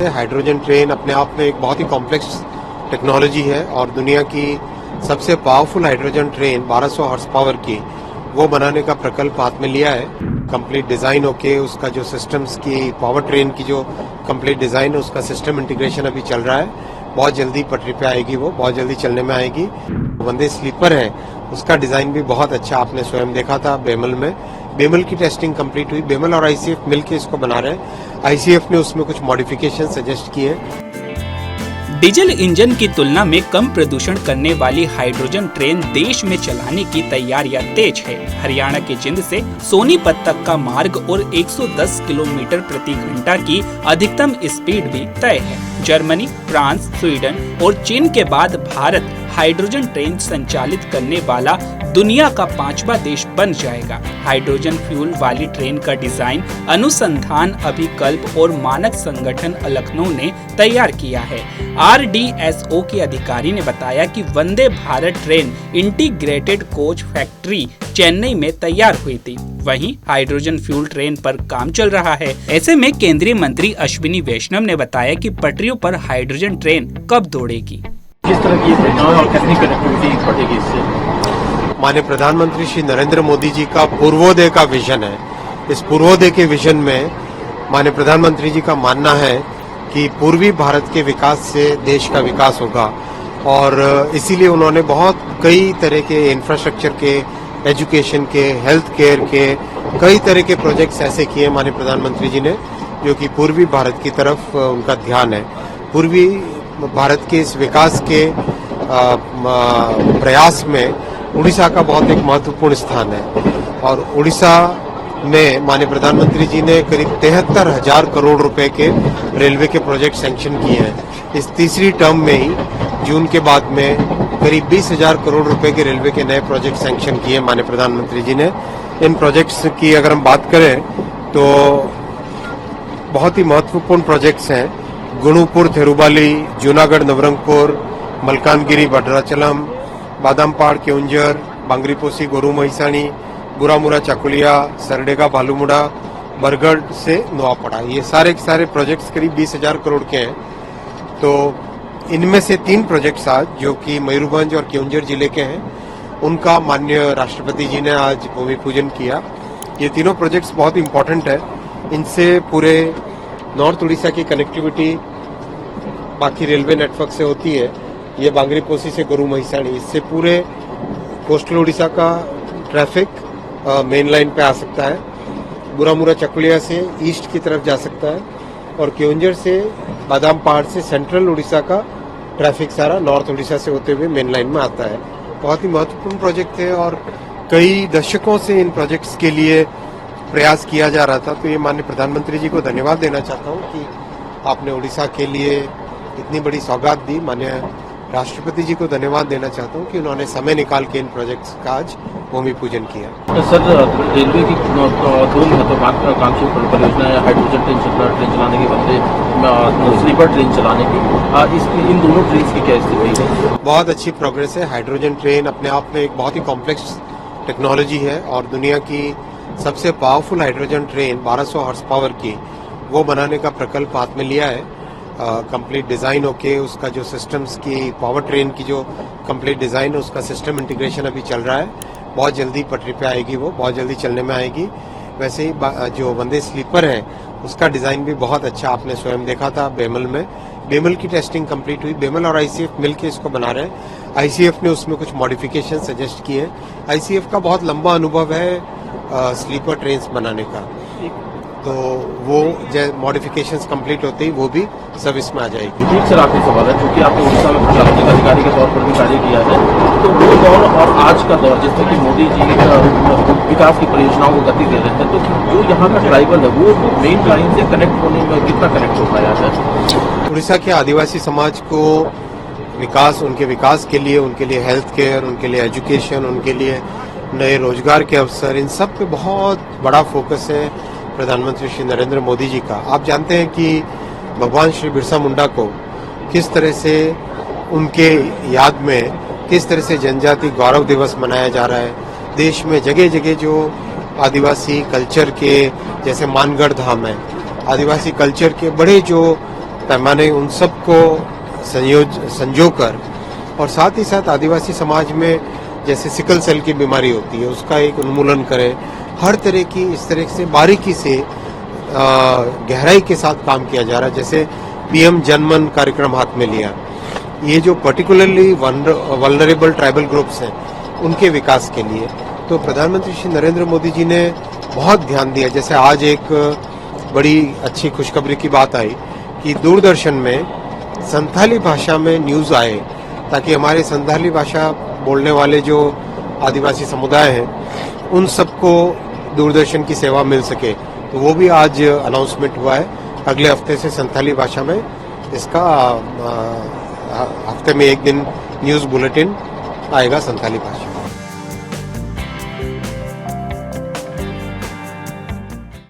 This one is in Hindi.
हाइड्रोजन ट्रेन अपने आप में एक बहुत ही कॉम्प्लेक्स टेक्नोलॉजी है और दुनिया की सबसे powerful hydrogen train 1200 horse power की वो बनाने का प्रकल्प हाथ में लिया है। कंप्लीट डिजाइन होके उसका जो सिस्टम्स की पावर ट्रेन की जो कंप्लीट डिजाइन है उसका सिस्टम इंटीग्रेशन अभी चल रहा है। बहुत जल्दी पटरी पे आएगी, वो बहुत जल्दी चलने में आएगी। वंदे स्लीपर है उसका डिजाइन भी बहुत अच्छा आपने स्वयं देखा था बेमल में। बेमल की टेस्टिंग कंप्लीट हुई, बेमल और आईसीएफ मिलकर इसको बना रहे हैं। आईसीएफ ने उसमें कुछ मॉडिफिकेशन सजेस्ट किए। डीजल इंजन की तुलना में कम प्रदूषण करने वाली हाइड्रोजन ट्रेन देश में चलाने की तैयारियां तेज है। हरियाणा के जिंद से सोनीपत तक का मार्ग और 110 किलोमीटर प्रति घंटा की अधिकतम स्पीड भी तय है। जर्मनी, फ्रांस, स्वीडन और चीन के बाद भारत हाइड्रोजन ट्रेन संचालित करने वाला दुनिया का 5वां देश बन जाएगा। हाइड्रोजन फ्यूल वाली ट्रेन का डिजाइन अनुसंधान अभिकल्प और मानक संगठन लखनऊ ने तैयार किया है। RDSO के अधिकारी ने बताया कि Vande Bharat train integrated coach factory Chennai में तैयार हुई थी, वहीं हाइड्रोजन फ्यूल ट्रेन पर काम चल रहा है। ऐसे में केंद्रीय मंत्री अश्विनी वैष्णव ने बताया कि पटरियों पर हाइड्रोजन ट्रेन कब दौड़ेगी। किस तरह की और कितनी कनेक्टिविटी बढ़ेगी इससे? माननीय प्रधानमंत्री श्री नरेंद्र मोदी जी का पूर्वोदय का विजन है। इस पूर्वोदय के विजन में माननीय प्रधानमंत्री जी का मानना है कि पूर्वी भारत के विकास से देश का विकास होगा और इसीलिए उन्होंने बहुत कई तरह के इंफ्रास्ट्रक्चर के, एजुकेशन के, हेल्थ केयर के कई तरह के प्रोजेक्ट्स ऐसे किए माननीय प्रधानमंत्री जी ने, जो कि पूर्वी भारत की तरफ उनका ध्यान है। पूर्वी भारत के इस विकास के प्रयास में उड़ीसा का बहुत एक महत्वपूर्ण स्थान है और उड़ीसा में माननीय प्रधानमंत्री जी ने करीब 73,000 करोड़ रुपए के रेलवे के प्रोजेक्ट सैंक्शन किए हैं। इस तीसरी टर्म में ही जून के बाद में करीब 20,000 करोड़ रुपए के रेलवे के नए प्रोजेक्ट सैंक्शन किए माननीय प्रधानमंत्री जी ने। इन प्रोजेक्ट्स की अगर हम बात करें तो बहुत ही महत्वपूर्ण प्रोजेक्ट्स हैं। गुणुपुर थिरुबाली, जूनागढ़ नवरंगपुर, मलकानगिरी भद्राचलम, बादामपाड़ केउंझर, बांगरीपोसी गोरू महिसाणी, बुरामुरा चाकुलिया, सरडेगा भालूमुड़ा, बरगढ़ से नोआपड़ा, ये सारे के सारे प्रोजेक्ट्स करीब 20,000 करोड़ के हैं। तो इनमें से 3 प्रोजेक्ट्स आज जो कि मयूरभंज और केउंझर जिले के हैं, उनका माननीय राष्ट्रपति जी ने आज भूमि पूजन किया। ये तीनों प्रोजेक्ट्स बहुत इंपॉर्टेंट है। इनसे पूरे नॉर्थ उड़ीसा की कनेक्टिविटी बाकी रेलवे नेटवर्क से होती है। ये बांगरीपोसी से गोरू महिसाणी, इससे पूरे कोस्टल उड़ीसा का ट्रैफिक मेन लाइन पे आ सकता है। बुरामुरा चकुलिया से ईस्ट की तरफ जा सकता है और केउंझर से बादाम पहाड़ से सेंट्रल उड़ीसा का ट्रैफिक सारा नॉर्थ उड़ीसा से होते हुए मेन लाइन में आता है। बहुत ही महत्वपूर्ण प्रोजेक्ट है और कई दशकों से इन प्रोजेक्ट्स के लिए प्रयास किया जा रहा था। तो ये माननीय प्रधानमंत्री जी को धन्यवाद देना चाहता हूँ कि आपने उड़ीसा के लिए इतनी बड़ी सौगात दी। माननीय राष्ट्रपति जी को धन्यवाद देना चाहता हूँ कि उन्होंने समय निकाल के इन प्रोजेक्ट्स का आज भूमि पूजन किया। तो सर, रेलवे की 2 महत्वाकांक्षी परियोजनाएं हाइड्रोजन ट्रेन चलाने की, वंदे स्लीपर ट्रेन चलाने की, इन दोनों ट्रेन की क्या स्थिति है? बहुत अच्छी प्रोग्रेस है। हाइड्रोजन ट्रेन अपने आप में एक बहुत ही कॉम्प्लेक्स टेक्नोलॉजी है और दुनिया की सबसे powerful hydrogen train 1200 horse power की वो बनाने का प्रकल्प हाथ में लिया है। कंप्लीट डिजाइन होके उसका जो सिस्टम्स की पावर ट्रेन की जो कंप्लीट डिजाइन है उसका सिस्टम इंटीग्रेशन अभी चल रहा है। बहुत जल्दी पटरी पे आएगी, वो बहुत जल्दी चलने में आएगी। वैसे ही जो वंदे स्लीपर है उसका डिजाइन भी बहुत अच्छा आपने स्वयं देखा था बेमल में। बेमल की टेस्टिंग कंप्लीट हुई, बेमल और आईसीएफ मिलकर इसको बना रहे हैं। आईसीएफ ने उसमें कुछ मॉडिफिकेशन सजेस्ट किए। आईसीएफ का बहुत लंबा अनुभव है स्लीपर ट्रेन्स बनाने का, तो वो मॉडिफिकेशंस कंप्लीट होते ही वो भी सर्विस में आ जाएगी। ठीक सर, आपके सवाल है, क्योंकि आपने उड़ीसा में प्रशासनिक अधिकारी के तौर पर भी कार्य किया है, तो वो दौर और आज का दौर जिसमें कि मोदी जी विकास की परियोजनाओं को गति दे रहे हैं, तो जो यहाँ का ट्राइबल है वो मेन लाइन से कनेक्ट होने में कितना कनेक्ट हो पाया है? उड़ीसा के आदिवासी समाज को विकास, उनके विकास के लिए, उनके लिए हेल्थ केयर, उनके लिए एजुकेशन, उनके लिए नए रोजगार के अवसर, इन सब पे बहुत बड़ा फोकस है प्रधानमंत्री श्री नरेंद्र मोदी जी का। आप जानते हैं कि भगवान श्री बिरसा मुंडा को किस तरह से उनके याद में किस तरह से जनजाति गौरव दिवस मनाया जा रहा है। देश में जगह जगह जो आदिवासी कल्चर के, जैसे मानगढ़ धाम है, आदिवासी कल्चर के बड़े जो पैमाने उन सबको संजोकर और साथ ही साथ आदिवासी समाज में जैसे सिकल सेल की बीमारी होती है उसका एक उन्मूलन करें। हर तरह की इस तरह से बारीकी से गहराई के साथ काम किया जा रहा है। जैसे पीएम जनमन कार्यक्रम हाथ में लिया, ये जो पर्टिकुलरली वल्नरेबल ट्राइबल ग्रुप्स हैं उनके विकास के लिए तो प्रधानमंत्री श्री नरेंद्र मोदी जी ने बहुत ध्यान दिया। जैसे आज एक बड़ी अच्छी खुशखबरी की बात आई कि दूरदर्शन में संथाली भाषा में न्यूज़ आए ताकि हमारे संथाली भाषा बोलने वाले जो आदिवासी समुदाय हैं उन सबको दूरदर्शन की सेवा मिल सके। तो वो भी आज अनाउंसमेंट हुआ है। अगले हफ्ते से संथाली भाषा में इसका हफ्ते में एक दिन न्यूज़ बुलेटिन आएगा संथाली भाषा।